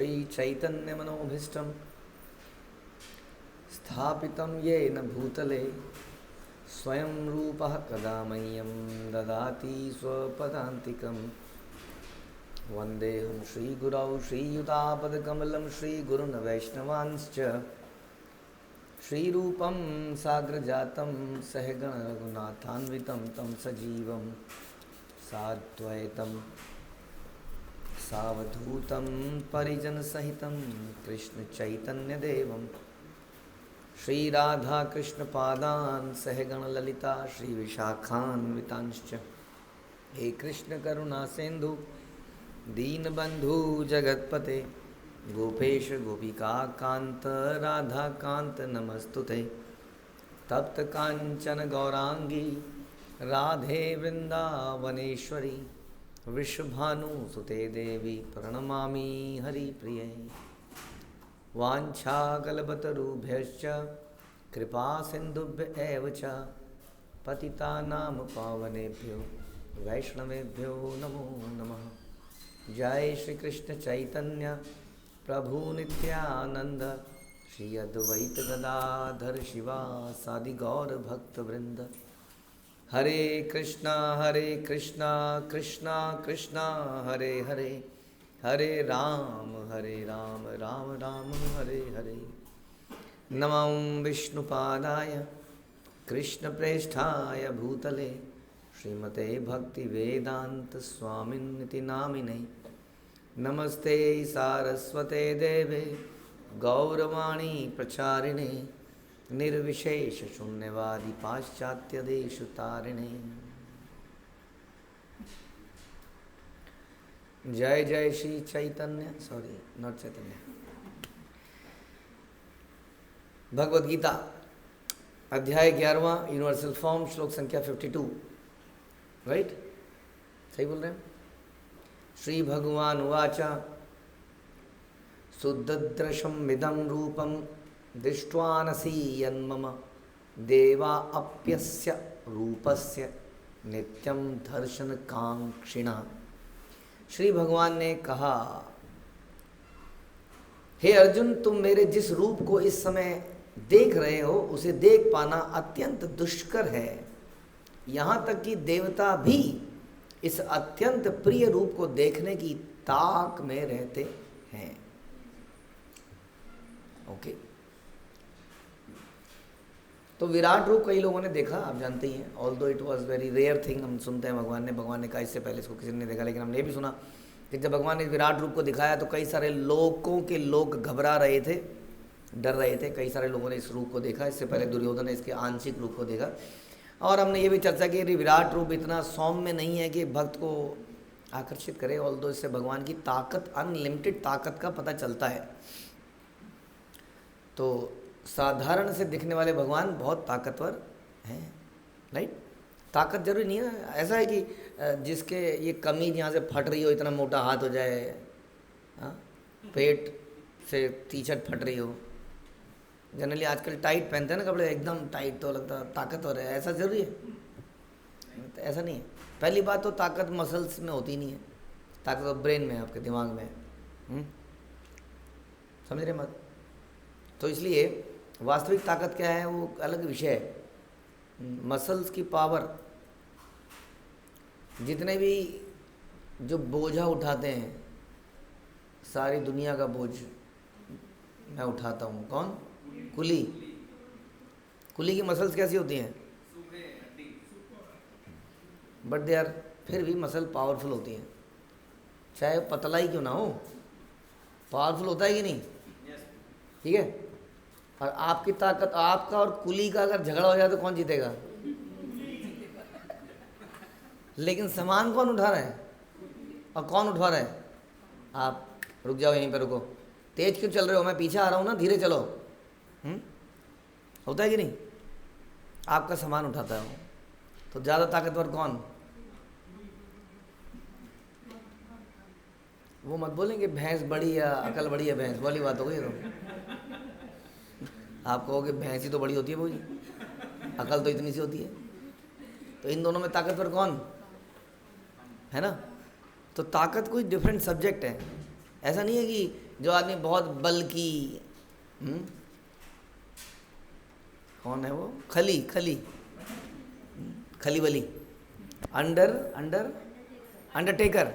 श्री चैतन्य मनोभीष्टं स्थापितं येन भूतले स्वयं रूपः कदा मह्यं ददाति स्वपदान्तिकं। वन्देऽहं श्रीगुरौ श्रीयुतापदकमलं श्रीगुरुन् वैष्णवांश्च श्रीरूपं साग्रजातं सहगण रघुनाथान्वितं तं सजीवं साद्वैतं सावधूतं परिजनसहितं कृष्णचैतन्यदेवं श्रीराधाकृष्णपादान् सहगणललिता श्रीविशाखान्वितांश्च। हे कृष्णकरुणासिन्धु दीनबन्धु जगत्पते गोपेश गोपिकान्त राधाकान्त नमस्तुते। तप्तकाञ्चन गौरांगी राधे वृन्दावनेश्वरी विश्वभानुसुते देवी प्रणमामि हरिप्रिये। वाञ्छाकल्पतरुभ्यश्च कृपा सिन्धुभ्य एव च पतितानां पावनेभ्यो वैष्णवेभ्यो नमो नमः। जय श्री कृष्ण चैतन्य प्रभु नित्यानंद श्री अद्वैत गदाधर शिवासादि गौर भक्तवृंद। हरे कृष्णा कृष्णा कृष्णा हरे हरे, हरे राम राम राम हरे हरे। नमो विष्णुपादाय कृष्णप्रेष्ठाय भूतले श्रीमते भक्तिवेदांत स्वामिन्निति नामिने। नमस्ते सारस्वते देवे गौरवाणी प्रचारिणे निर्विशेष शून्यवादी पाश्चात्य देश तारिणे। जय जय श्री चैतन्य, सॉरी नॉट चैतन्य, भगवद गीता अध्याय 11वां यूनिवर्सल फॉर्म श्लोक संख्या 52, राइट? सही बोल रहे हैं? श्री भगवान उवाच सुदृशम इदं रूपम दृष्ट्वानसि यन्मम देवा अप्यस्य रूपस्य नित्यं दर्शन कांक्षिणः। श्री भगवान ने कहा, हे अर्जुन, तुम मेरे जिस रूप को इस समय देख रहे हो उसे देख पाना अत्यंत दुष्कर है। यहाँ तक कि देवता भी इस अत्यंत प्रिय रूप को देखने की ताक में रहते हैं। ओके, तो विराट रूप कई लोगों ने देखा, आप जानते ही हैं। Although it was very rare thing, हम सुनते हैं भगवान ने कहा, इससे पहले इसको किसी ने देखा, लेकिन हमने ये भी सुना कि जब भगवान ने विराट रूप को दिखाया तो कई सारे लोग घबरा रहे थे, डर रहे थे। कई सारे लोगों ने इस रूप को देखा, इससे पहले दुर्योधन ने इसके आंशिक रूप को देखा। और हमने ये भी चर्चा की कि विराट रूप इतना सौम्य नहीं है कि भक्त को आकर्षित करे, ऑल्दो इससे भगवान की ताकत, अनलिमिटेड ताकत का पता चलता है। तो साधारण से दिखने वाले भगवान बहुत ताकतवर हैं, राइट? ताकत जरूरी नहीं है, ऐसा है कि जिसके ये कमीज यहाँ से फट रही हो, इतना मोटा हाथ हो जाए, हाँ, पेट से टी शर्ट फट रही हो। जनरली आजकल टाइट पहनते हैं ना कपड़े, एकदम टाइट, तो लगता है ताकतवर है, ऐसा जरूरी है? तो ऐसा नहीं है। पहली बात तो ताकत मसल्स में होती नहीं है, ताकत तो ब्रेन में है, आपके दिमाग में है। समझ रहे मत? तो इसलिए वास्तविक ताकत क्या है वो अलग विषय है। मसल्स की पावर, जितने भी जो बोझा उठाते हैं, सारी दुनिया का बोझ मैं उठाता हूँ। कौन? कुली। कुली की मसल्स कैसी होती हैं? बट दे आर, फिर भी मसल पावरफुल होती हैं, चाहे पतला ही क्यों ना हो, पावरफुल होता है कि नहीं? ठीक है। और आपकी ताकत, आपका और कुली का अगर झगड़ा हो जाए तो कौन जीतेगा? लेकिन सामान कौन उठा रहा है और कौन उठा रहा है? आप। रुक जाओ, यहीं पे रुको, तेज क्यों चल रहे हो? मैं पीछे आ रहा हूँ ना, धीरे चलो। होता है कि नहीं? आपका सामान उठाता है वो। तो ज़्यादा ताकतवर कौन? वो मत बोलेंगे भैंस बड़ी या अकल बड़ी है, भैंस वाली बात हो गई। तो आप कहोगे भैंस ही तो बड़ी होती है भाई, अकल तो इतनी सी होती है। तो इन दोनों में ताकतवर कौन है ना? तो ताकत कोई डिफरेंट सब्जेक्ट है। ऐसा नहीं है कि जो आदमी बहुत बल्कि, कौन है वो, खली खली खली बली, अंडरटेकर,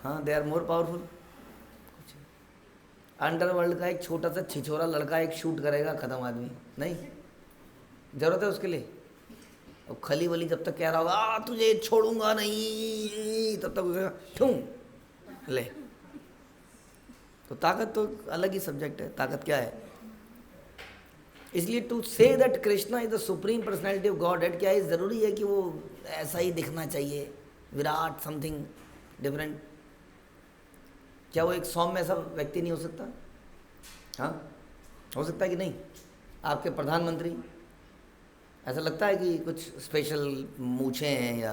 हाँ, they are more powerful. Underworld का एक छोटा सा छिछोरा लड़का एक शूट करेगा, खत्म आदमी, नहीं जरूरत है उसके लिए। और खली बली जब तक कह रहा होगा तुझे छोड़ूंगा नहीं, तब तक क्यों ले। तो ताकत तो अलग ही सब्जेक्ट है, ताकत क्या है। इसलिए to say that Krishna is the supreme personality of Godhead, क्या है ज़रूरी है कि वो ऐसा ही दिखना चाहिए, विराट, समथिंग डिफरेंट? क्या वो एक सौम्य ऐसा व्यक्ति नहीं हो सकता? हाँ, हो सकता है कि नहीं? आपके प्रधानमंत्री, ऐसा लगता है कि कुछ स्पेशल मूछें हैं, या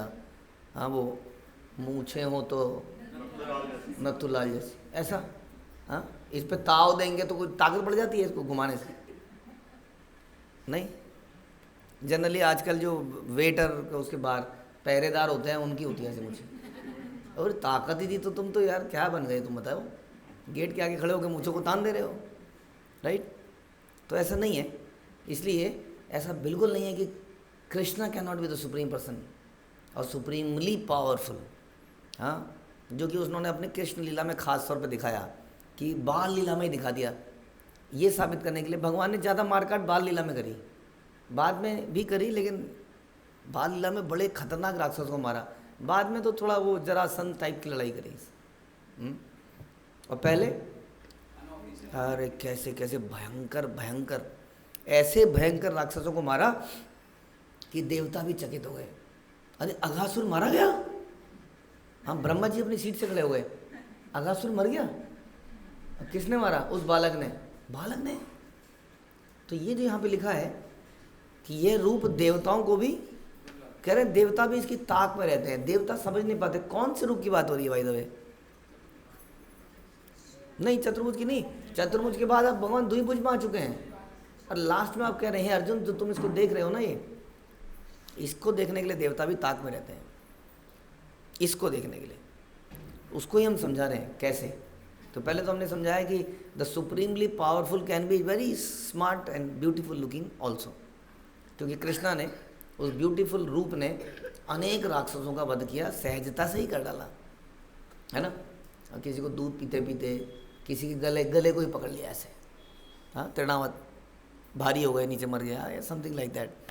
हाँ वो मूछें हो तो नथुलाल जैसे, ऐसा? हाँ, इस पे ताव देंगे तो कोई ताकत बढ़ जाती है इसको घुमाने से? नहीं। जनरली आजकल जो वेटर उसके बाहर पहरेदार होते हैं उनकी होती है ऐसे मुझे, और ताकत ही थी तो तुम तो यार क्या बन गए तुम, बताओ, गेट के आगे खड़े होकर मूछों को तान दे रहे हो, राइट? तो ऐसा नहीं है। इसलिए ऐसा बिल्कुल नहीं है कि Krishna can not be the supreme person और सुप्रीमली पावरफुल। हाँ, जो कि उन्होंने अपने कृष्ण लीला में खास तौर पे दिखाया, कि बाल लीला में ही दिखा दिया। ये साबित करने के लिए भगवान ने ज़्यादा मारकाट बाल लीला में करी, बाद में भी करी, लेकिन बाल लीला में बड़े खतरनाक राक्षसों को मारा, बाद में तो थोड़ा वो जरासंध टाइप की लड़ाई करी। और पहले अरे कैसे कैसे भयंकर भयंकर, ऐसे भयंकर राक्षसों को मारा कि देवता भी चकित हो गए। अरे अघासुर मारा गया? हाँ, ब्रह्मा जी अपनी सीट से खड़े हो गए, अघासुर मर गया? किसने मारा? उस बालक ने। बालक ने? तो ये जो यहाँ पे लिखा है कि ये रूप देवताओं को भी, कह रहे देवता भी इसकी ताक में रहते हैं, देवता समझ नहीं पाते कौन से रूप की बात हो रही है। भाई दवे नहीं, चतुर्भुज की नहीं, चतुर्भुज के बाद आप भगवान द्विभुज में आ चुके हैं, और लास्ट में आप कह रहे हैं अर्जुन जो तुम इसको देख रहे हो ना, ये इसको देखने के लिए देवता भी ताक में रहते हैं, इसको देखने के लिए। उसको ही हम समझा रहे हैं कैसे। तो पहले तो हमने समझाया कि the supremely powerful can be very smart and beautiful looking also, क्योंकि कृष्णा ने उस ब्यूटीफुल रूप ने अनेक राक्षसों का वध किया, सहजता से ही कर डाला, है ना। और किसी को दूध पीते पीते किसी के गले को ही पकड़ लिया ऐसे, हाँ, तृणावत, भारी हो गए, नीचे मर गया, या समथिंग लाइक दैट।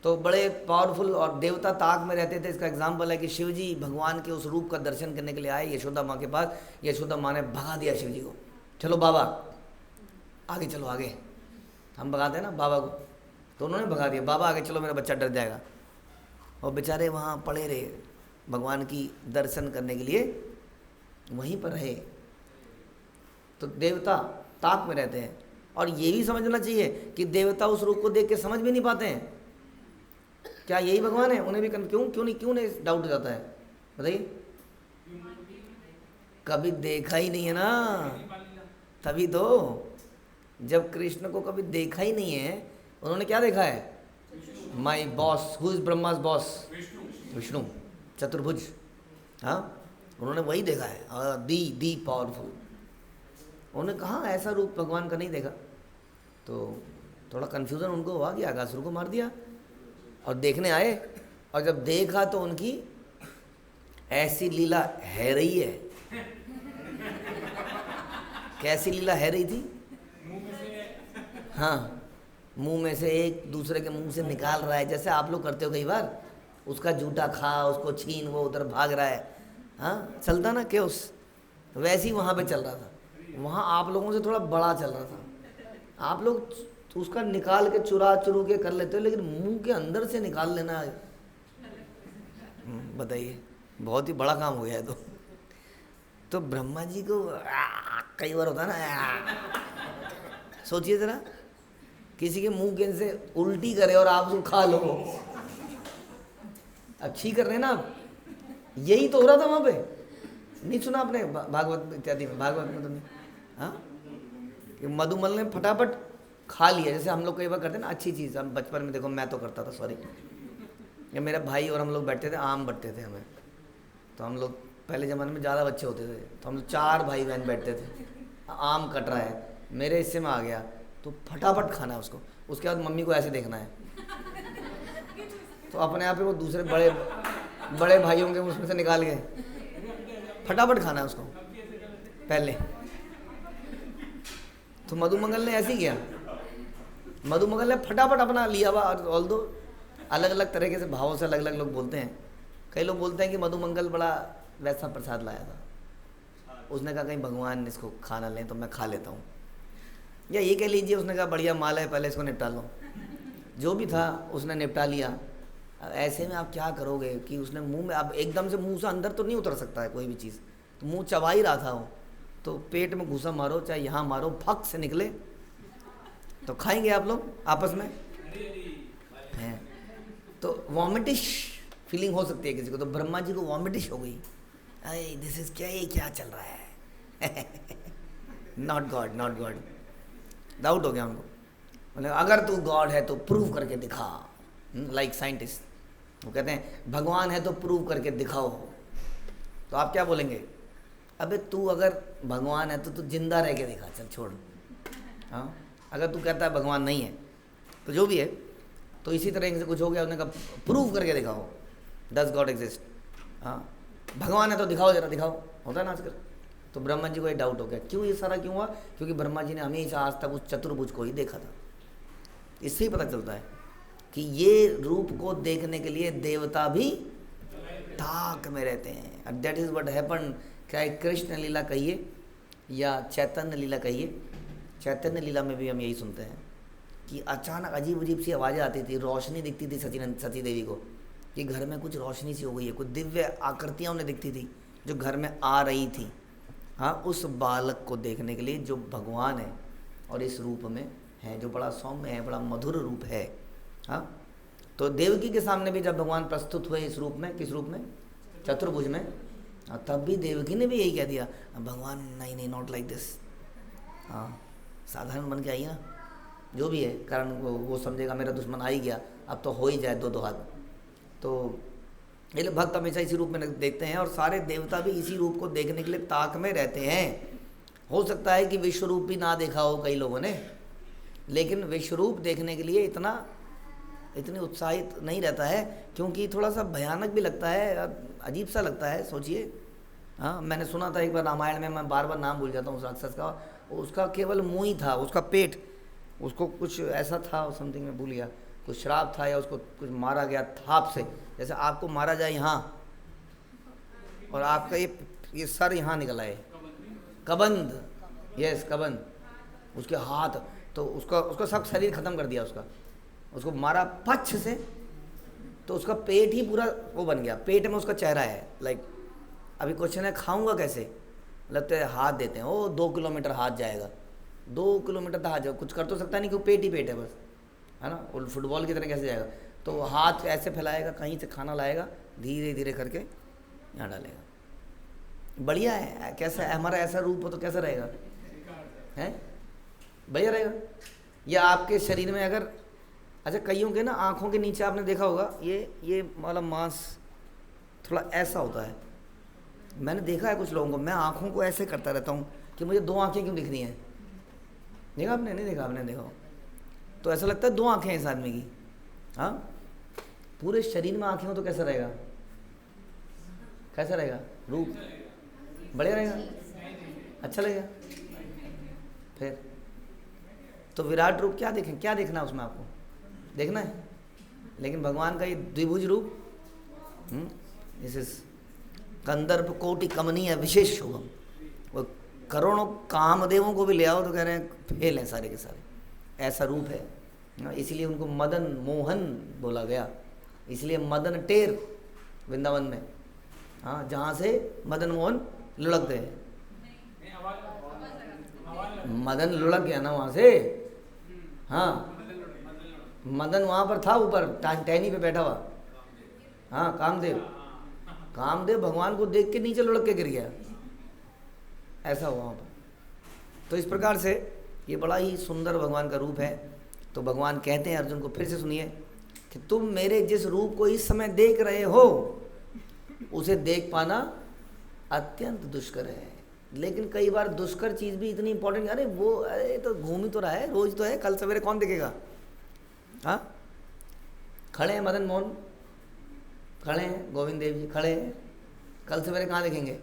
तो बड़े पावरफुल, और देवता ताक में रहते थे। इसका एग्जाम्पल है कि शिव जी भगवान के उस रूप का दर्शन करने के लिए आए यशोदा माँ के पास। यशोदा माँ ने भगा दिया शिव जी को, चलो बाबा आगे चलो, आगे हम भगाते हैं ना बाबा को, तो उन्होंने भगा दिया, बाबा आगे चलो मेरा बच्चा डर जाएगा। और बेचारे वहाँ पड़े रहे, भगवान की दर्शन करने के लिए वहीं पर रहे। तो देवता ताक में रहते हैं, और ये भी समझना चाहिए कि देवता उस रूप को देख के समझ भी नहीं पाते हैं क्या यही भगवान है। उन्हें भी क्यों नहीं डाउट हो जाता है, बताइए। कभी देखा ही नहीं है ना, तभी तो। जब कृष्ण को कभी देखा ही नहीं है, उन्होंने क्या देखा है? My boss, who is Brahma's boss? Vishnu, चतुर्भुज। हाँ, उन्होंने वही देखा है, दी पावरफुल। उन्होंने कहा ऐसा रूप भगवान का नहीं देखा। तो थोड़ा कन्फ्यूज़न उनको हुआ कि अघासुर को मार दिया, और देखने आए, और जब देखा तो उनकी ऐसी लीला है रही है। कैसी लीला है रही थी? हाँ, मुंह में से एक दूसरे के मुंह से निकाल रहा है, जैसे आप लोग करते हो कई बार, उसका जूठा खा, उसको छीन, वो उधर भाग रहा है, हाँ, चलता ना केओस, वैसे ही वहाँ पे चल रहा था। वहाँ आप लोगों से थोड़ा बड़ा चल रहा था। आप लोग उसका निकाल के चुरू के कर लेते हो, लेकिन मुंह के अंदर से निकाल लेना, बताइए, बहुत ही बड़ा काम हो गया है। तो ब्रह्मा जी को कई बार होता ना, सोचिए जरा, किसी के मुंह के से उल्टी करे और आप उसको खा लो, अच्छी कर रहे हैं ना आप। यही तो हो रहा था वहाँ पे, नहीं सुना आपने भागवत इत्यादि में? भागवत में तुमने, हाँ, कि मधुमल ने फटाफट खा लिया। जैसे हम लोग कई बार करते हैं ना अच्छी चीज़, हम बचपन में, देखो मैं तो करता था, सॉरी, या मेरा भाई और हम लोग बैठते थे, आम बंटते थे हमें, तो हम लोग पहले ज़माने में ज़्यादा बच्चे होते थे तो हम लोग 4 भाई बहन बैठते थे, आम कट रहा है, मेरे हिस्से में आ गया तो फटाफट खाना है उसको, उसके बाद मम्मी को ऐसे देखना है, तो अपने आप ही वो दूसरे बड़े बड़े भाइयों के उसमें से निकाल के फटाफट खाना है उसको पहले। तो मधुमंगल ने ऐसे ही किया, मधुमंगल ने फटाफट अपना लिया हुआ। ऑल दो अलग अलग तरीके से भावों से अलग अलग लोग बोलते हैं। कई लोग बोलते हैं कि मधुमंगल बड़ा वैसा प्रसाद लाया था, उसने कहा कहीं भगवान इसको खाना लें तो मैं खा लेता हूँ, या ये कह लीजिए उसने कहा बढ़िया माल है पहले इसको निपटा लो। जो भी था उसने निपटा लिया। ऐसे में आप क्या करोगे कि उसने मुंह में, अब एकदम से मुंह से अंदर तो नहीं उतर सकता है कोई भी चीज़, तो मुंह चबा ही रहा था वो, तो पेट में घुसा मारो चाहे यहाँ मारो, फक से निकले। तो खाएंगे आप लोग आपस में हैं, तो वॉमिटिश फीलिंग हो सकती है किसी को। तो ब्रह्मा जी को वॉमिटिश हो गई, अरे दिस इज क्या, ये क्या चल रहा है not God, not God. Doubt हो गया उनको, बोले अगर तू गॉड है तो प्रूव करके दिखा, लाइक साइंटिस्ट वो कहते हैं भगवान है तो प्रूव करके दिखाओ। तो आप क्या बोलेंगे, अबे तू अगर भगवान है तो तू जिंदा रह के दिखा, चल छोड़। हाँ, अगर तू कहता है भगवान नहीं है तो जो भी है, तो इसी तरह से कुछ हो गया, उन्होंने कहा प्रूव करके दिखाओ, डज गॉड एग्जिस्ट। हाँ, भगवान है तो दिखाओ, जरा दिखाओ, होता है ना आजकल। तो ब्रह्मा जी को एक डाउट हो गया, क्यों ये सारा क्यों हुआ, क्योंकि ब्रह्मा जी ने हमेशा आज तक उस चतुर्भुज को ही देखा था। इससे ही पता चलता है कि ये रूप को देखने के लिए देवता भी ताक में रहते हैं। And that is what happen, चाहे कृष्ण लीला कहिए या चैतन्य लीला कहिए। चैतन्य लीला में भी हम यही सुनते हैं कि अचानक अजीब अजीब सी आवाज़ें आती थी, रोशनी दिखती थी सती देवी को कि घर में कुछ रोशनी सी हो गई है, कुछ दिव्य आकृतियाँ उन्हें दिखती थी जो घर में आ रही थी। हाँ, उस बालक को देखने के लिए जो भगवान है और इस रूप में है, जो बड़ा सौम्य है, बड़ा मधुर रूप है। हाँ, तो देवकी के सामने भी जब भगवान प्रस्तुत हुए इस रूप में, किस रूप में, चतुर्भुज में, तब भी देवकी ने भी यही कह दिया, भगवान नहीं नहीं नॉट लाइक दिस। हाँ, साधारण बन के आई ना, जो भी है कारण वो समझेगा मेरा दुश्मन आ ही गया, अब तो हो ही जाए दो हाथ। तो ये भक्त हमेशा इसी रूप में देखते हैं और सारे देवता भी इसी रूप को देखने के लिए ताक में रहते हैं। हो सकता है कि विश्व रूप भी ना देखा हो कई लोगों ने, लेकिन विश्व रूप देखने के लिए इतनी उत्साहित नहीं रहता है, क्योंकि थोड़ा सा भयानक भी लगता है, अजीब सा लगता है। सोचिए, हाँ, मैंने सुना था एक बार रामायण में, मैं बार बार नाम भूल जाता हूँ उस राक्षस का, उसका केवल मुँह ही था, उसका पेट, उसको कुछ ऐसा था समथिंग, मैं भूल गया, कुछ श्राप था या उसको कुछ मारा गया थाप से, जैसे आपको मारा जाए यहाँ और आपका ये सर यहाँ निकला है, कबंध, यस कबंध, उसके हाथ, तो उसका सब शरीर खत्म कर दिया, उसको मारा पक्ष से, तो उसका पेट ही पूरा वो बन गया, पेट में उसका चेहरा है। लाइक अभी क्वेश्चन है खाऊंगा कैसे, लगता है हाथ देते हैं, ओ 2 किलोमीटर हाथ जाएगा, 2 किलोमीटर तो हाथ जाएगा, कुछ कर तो सकता नहीं कि वो पेट ही पेट है बस, है ना, वो फुटबॉल की तरह कैसे जाएगा। तो हाथ ऐसे फैलाएगा, कहीं से खाना लाएगा, धीरे धीरे करके यहाँ डालेगा। बढ़िया है, कैसा है हमारा ऐसा रूप हो तो कैसा रहेगा, हैं, बढ़िया रहेगा। या आपके शरीर में अगर, अच्छा कईयों के ना आँखों के नीचे आपने देखा होगा ये वाला मांस थोड़ा ऐसा होता है, मैंने देखा है कुछ लोगों को, मैं आँखों को ऐसे करता रहता हूँ कि मुझे 2 आँखें क्यों दिख रही हैं, देखा आपने, नहीं देखा आपने, देखा तो ऐसा लगता है 2 आँखें हैं इस आदमी की। हाँ, पूरे शरीर में आँखें हो तो कैसा रहेगा, कैसा रहेगा रूप, बढ़िया रहेगा, अच्छा लगेगा। फिर तो विराट रूप क्या देखें, क्या देखना है उसमें, आपको देखना है, लेकिन भगवान का ये द्विभुज रूप, दिस इज कंदर्प कोटि कमनीय विशेष शुभम। वो करोड़ों कामदेवों को भी ले आओ तो कह रहे हैं फेल हैं सारे के सारे, ऐसा रूप है। इसलिए उनको मदन मोहन बोला गया, इसलिए मदन टेर वृंदावन में, हाँ, जहाँ से मदन मोहन लुढ़क गए, मदन लुढ़क गया ना वहाँ से, हाँ, मदन वहाँ पर था ऊपर टहनी पे बैठा हुआ, हाँ, कामदेव भगवान को देख के नीचे लुढ़क के गिर गया, ऐसा हुआ वहाँ पर। तो इस प्रकार से ये बड़ा ही सुंदर भगवान का रूप है। तो भगवान कहते हैं अर्जुन को, फिर से सुनिए, कि तुम मेरे जिस रूप को इस समय देख रहे हो उसे देख पाना अत्यंत दुष्कर है। लेकिन कई बार दुष्कर चीज़ भी इतनी इंपॉर्टेंट, अरे वो अरे तो घूम ही तो रहा है, रोज तो है, कल सवेरे कौन दिखेगा। हाँ, खड़े हैं मदन मोहन, खड़े हैं गोविंद देव जी, खड़े हैं, कल सवेरे कहाँ दिखेंगे,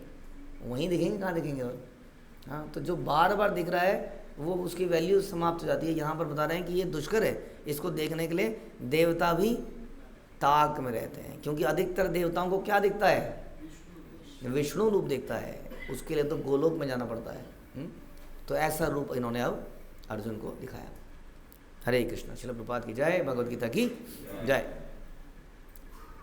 वहीं दिखेंगे, कहाँ दिखेंगे और। हाँ, तो जो बार बार दिख रहा है वो उसकी वैल्यू समाप्त हो जाती है। यहाँ पर बता रहे हैं कि ये दुष्कर है, इसको देखने के लिए देवता भी ताक में रहते हैं, क्योंकि अधिकतर देवताओं को क्या दिखता है, विष्णु रूप दिखता है, उसके लिए तो गोलोक में जाना पड़ता है। तो ऐसा रूप इन्होंने अब अर्जुन को दिखाया। हरे कृष्ण। श्रील प्रभुपाद की जय, भगवद गीता की जय।